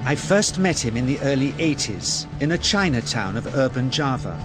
I first met him in the early 80s in a Chinatown of urban Java.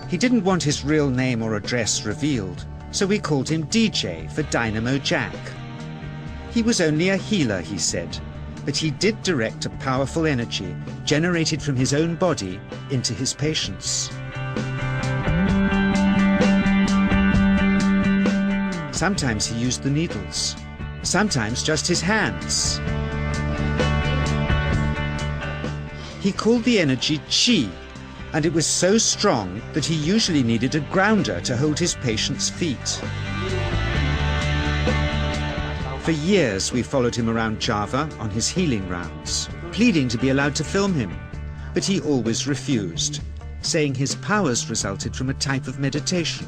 He didn't want his real name or address revealed, so we called him DJ for Dynamo Jack. He was only a healer, he said, but he did direct a powerful energy generated from his own body into his patients. Sometimes he used the needles, sometimes just his hands. He called the energy chi, and it was so strong that he usually needed a grounder to hold his patients' feet. For years we followed him around Java on his healing rounds, pleading to be allowed to film him, but he always refused, saying his powers resulted from a type of meditation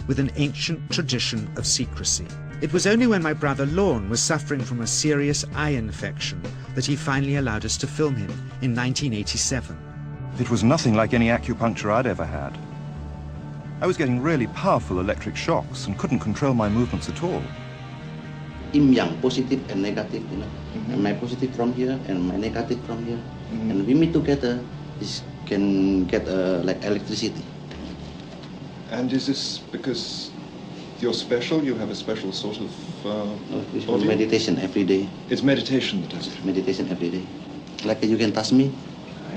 with an ancient tradition of secrecy. It was only when my brother Lorne was suffering from a serious eye infection that he finally allowed us to film him in 1987. It was nothing like any acupuncture I'd ever had. I was getting really powerful electric shocks and couldn't control my movements at all. Yin yang, positive and negative, you know. And my positive from here and my negative from here. And we meet together, this can get like electricity. And is this because you're special? You have a special sort of it's meditation every day. It's meditation that does it? Meditation every day. Like you can touch me,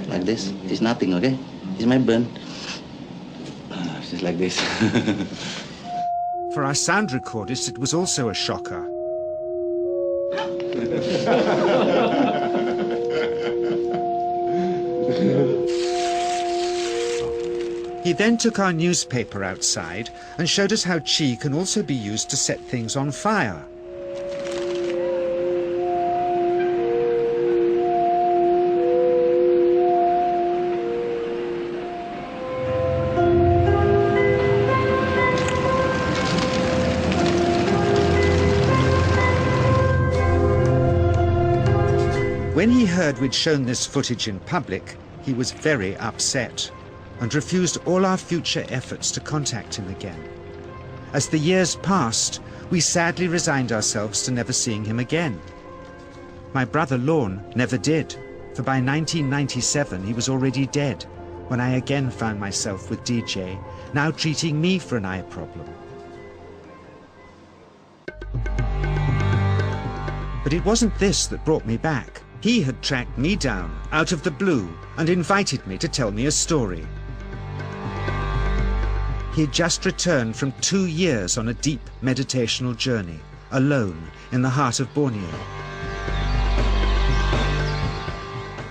like this. It's nothing, okay? It's my burn. Just like this. For our sound recordist, it was also a shocker. He then took our newspaper outside and showed us how chi can also be used to set things on fire. When he heard we'd shown this footage in public, he was very upset and refused all our future efforts to contact him again. As the years passed, we sadly resigned ourselves to never seeing him again. My brother Lorne never did, for by 1997 he was already dead, when I again found myself with DJ, now treating me for an eye problem. But it wasn't this that brought me back. He had tracked me down out of the blue and invited me to tell me a story. He had just returned from 2 years on a deep meditational journey, alone in the heart of Borneo.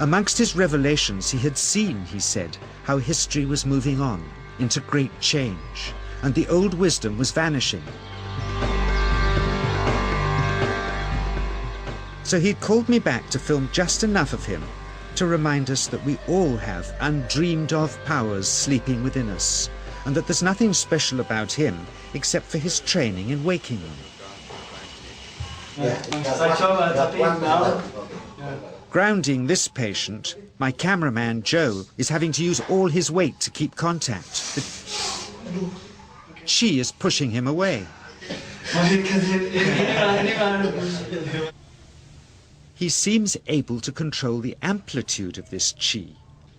Amongst his revelations, he had seen, he said, how history was moving on into great change, and the old wisdom was vanishing. So he'd called me back to film just enough of him to remind us that we all have undreamed of powers sleeping within us, and that there's nothing special about him except for his training in waking them. Grounding this patient, my cameraman Joe is having to use all his weight to keep contact. She is pushing him away. He seems able to control the amplitude of this chi,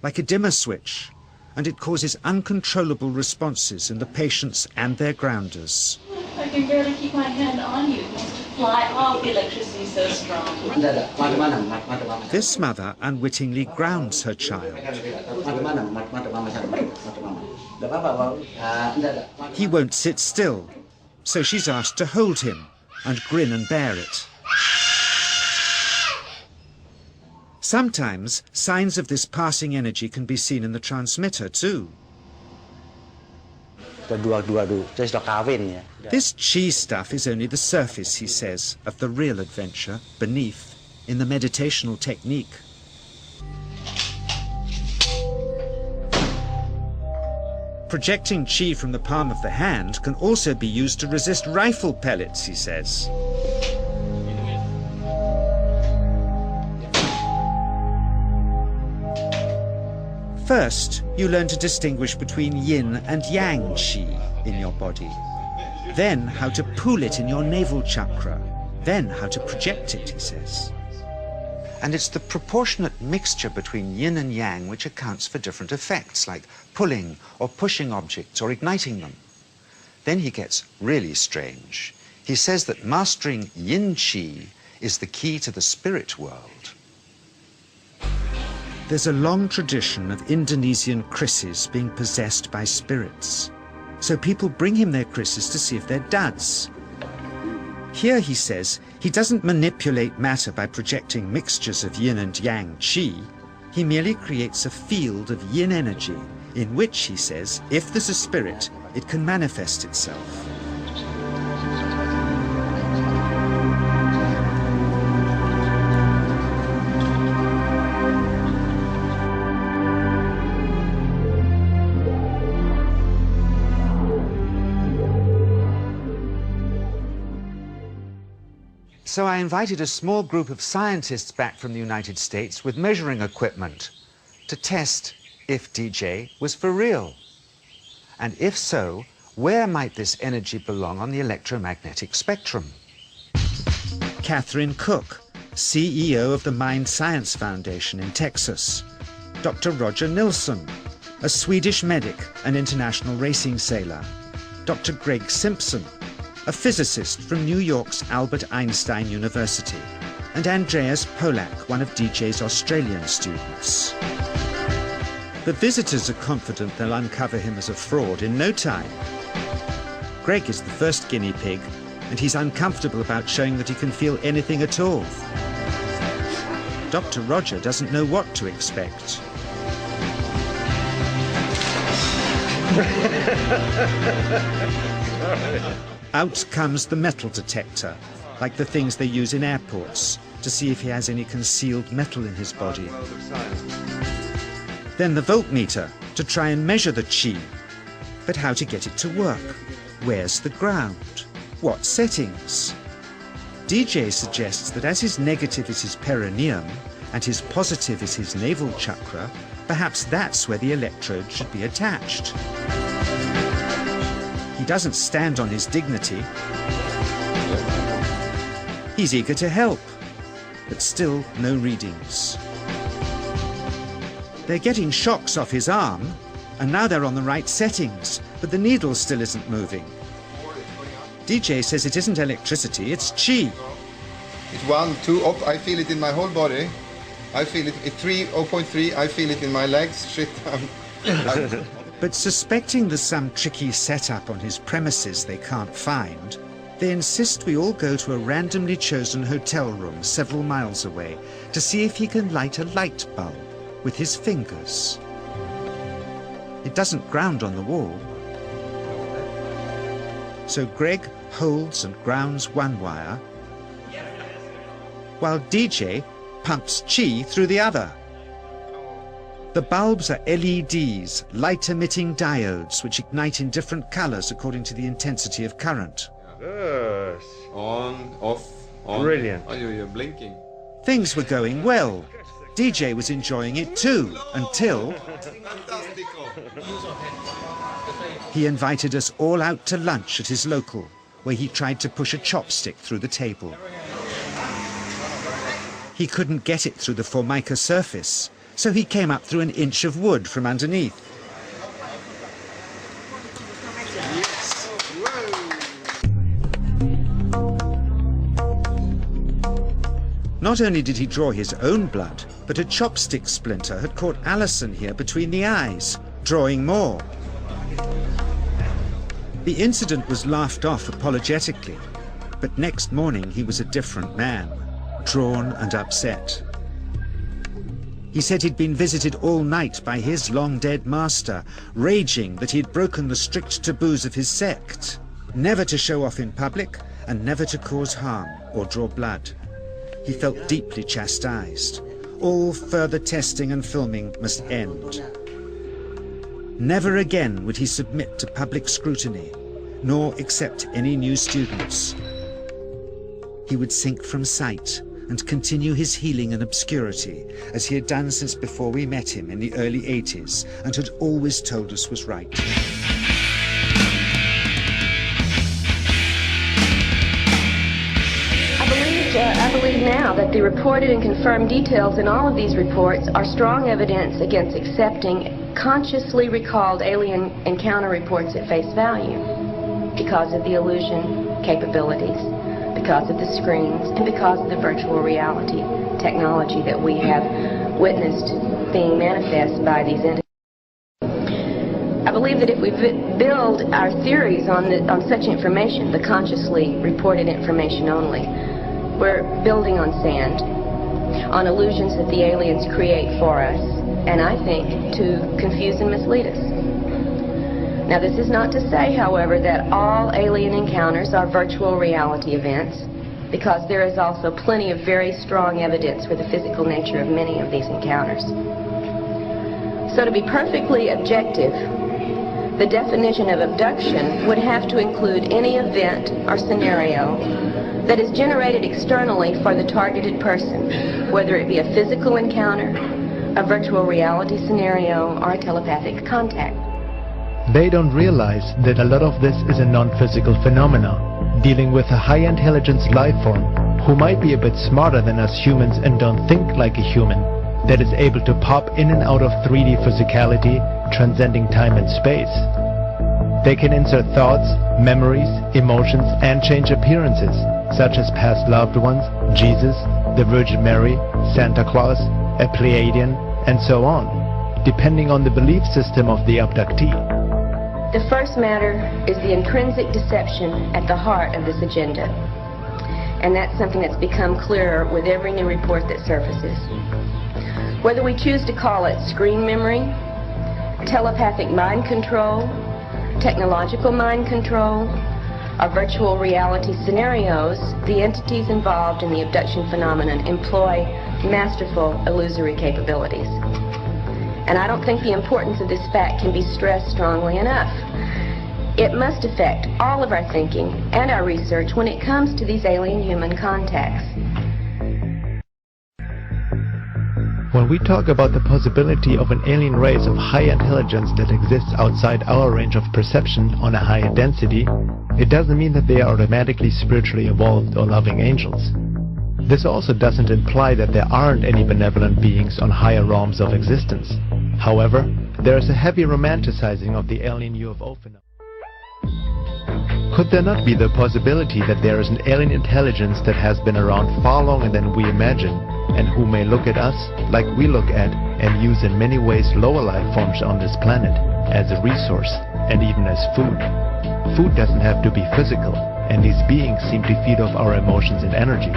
like a dimmer switch, and it causes uncontrollable responses in the patients and their grounders. I can barely keep my hand on you. It wants to fly off. The electricity is so strong. This mother unwittingly grounds her child. He won't sit still, so she's asked to hold him and grin and bear it. Sometimes signs of this passing energy can be seen in the transmitter too. This chi stuff is only the surface, he says, of the real adventure beneath, in the meditational technique. Projecting chi from the palm of the hand can also be used to resist rifle pellets, he says. First, you learn to distinguish between yin and yang qi in your body. Then how to pool it in your navel chakra. Then how to project it, he says. And it's the proportionate mixture between yin and yang which accounts for different effects, like pulling or pushing objects or igniting them. Then he gets really strange. He says that mastering yin qi is the key to the spirit world. There's a long tradition of Indonesian krisis being possessed by spirits. So people bring him their krisis to see if they're duds. Here, he says, he doesn't manipulate matter by projecting mixtures of yin and yang qi. He merely creates a field of yin energy in which, he says, if there's a spirit, it can manifest itself. So I invited a small group of scientists back from the United States with measuring equipment to test if DJ was for real. And if so, where might this energy belong on the electromagnetic spectrum? Catherine Cook, CEO of the Mind Science Foundation in Texas. Dr. Roger Nilsson, a Swedish medic and international racing sailor. Dr. Greg Simpson, a physicist from New York's Albert Einstein University, and Andreas Polak, one of DJ's Australian students. The visitors are confident they'll uncover him as a fraud in no time. Greg is the first guinea pig, and he's uncomfortable about showing that he can feel anything at all. Dr. Roger doesn't know what to expect. Out comes the metal detector, like the things they use in airports, to see if he has any concealed metal in his body. Then the voltmeter, to try and measure the qi. But how to get it to work? Where's the ground? What settings? DJ suggests that as his negative is his perineum, and his positive is his navel chakra, perhaps that's where the electrode should be attached. He doesn't stand on his dignity. He's eager to help, but still no readings. They're getting shocks off his arm, and now they're on the right settings, but the needle still isn't moving. DJ says it isn't electricity, it's qi. It's 1, 2, up, I feel it in my whole body. I feel it at 3, 0.3, I feel it in my legs. Shit, But suspecting there's some tricky setup on his premises they can't find, they insist we all go to a randomly chosen hotel room several miles away to see if he can light a light bulb with his fingers. It doesn't ground on the wall. So Greg holds and grounds one wire, while DJ pumps qi through the other. The bulbs are LEDs, light-emitting diodes, which ignite in different colors according to the intensity of current. Good. on, off, on. Brilliant. Oh, you're blinking. Things were going well. DJ was enjoying it too, until he invited us all out to lunch at his local, where he tried to push a chopstick through the table. He couldn't get it through the Formica surface, so he came up through an inch of wood from underneath. Not only did he draw his own blood, but a chopstick splinter had caught Alison here between the eyes, drawing more. The incident was laughed off apologetically, but next morning he was a different man, drawn and upset. He said he'd been visited all night by his long-dead master, raging that he'd broken the strict taboos of his sect, never to show off in public and never to cause harm or draw blood. He felt deeply chastised. All further testing and filming must end. Never again would he submit to public scrutiny, nor accept any new students. He would sink from sight and continue his healing in obscurity, as he had done since before we met him in the early 80s and had always told us was right. I believe now Now, that the reported and confirmed details in all of these reports are strong evidence against accepting consciously recalled alien encounter reports at face value because of the illusion capabilities, because of the screens, and because of the virtual reality technology that we have witnessed being manifest by these entities. I believe that if we build our theories on such information, the consciously reported information only, we're building on sand, on illusions that the aliens create for us, and I think to confuse and mislead us. Now, this is not to say, however, that all alien encounters are virtual reality events, because there is also plenty of very strong evidence for the physical nature of many of these encounters. So to be perfectly objective, the definition of abduction would have to include any event or scenario that is generated externally for the targeted person, whether it be a physical encounter, a virtual reality scenario, or a telepathic contact. They don't realize that a lot of this is a non-physical phenomena, dealing with a high-intelligence life form who might be a bit smarter than us humans and don't think like a human, that is able to pop in and out of 3D physicality, transcending time and space. They can insert thoughts, memories, emotions, and change appearances, such as past loved ones, Jesus, the Virgin Mary, Santa Claus, a Pleiadian, and so on, depending on the belief system of the abductee. The first matter is the intrinsic deception at the heart of this agenda. And that's something that's become clearer with every new report that surfaces. Whether we choose to call it screen memory, telepathic mind control, technological mind control, or virtual reality scenarios, the entities involved in the abduction phenomenon employ masterful illusory capabilities. And I don't think the importance of this fact can be stressed strongly enough. It must affect all of our thinking and our research when it comes to these alien-human contacts. When we talk about the possibility of an alien race of high intelligence that exists outside our range of perception on a higher density, it doesn't mean that they are automatically spiritually evolved or loving angels. This also doesn't imply that there aren't any benevolent beings on higher realms of existence. However, there is a heavy romanticizing of the alien UFO phenomenon. Could there not be the possibility that there is an alien intelligence that has been around far longer than we imagine, and who may look at us like we look at and use in many ways lower life forms on this planet as a resource and even as food? Food doesn't have to be physical, and these beings seem to feed off our emotions and energy.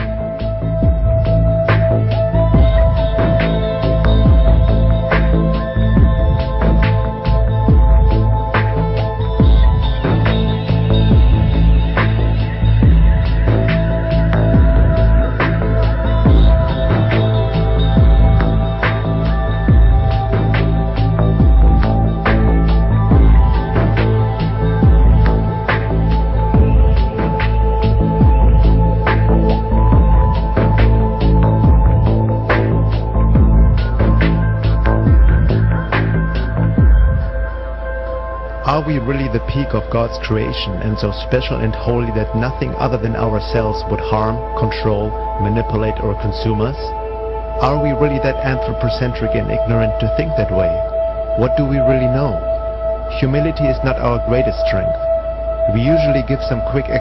Are we really the peak of God's creation and so special and holy that nothing other than ourselves would harm, control, manipulate or consume us? Are we really that anthropocentric and ignorant to think that way? What do we really know? Humility is not our greatest strength. We usually give some quick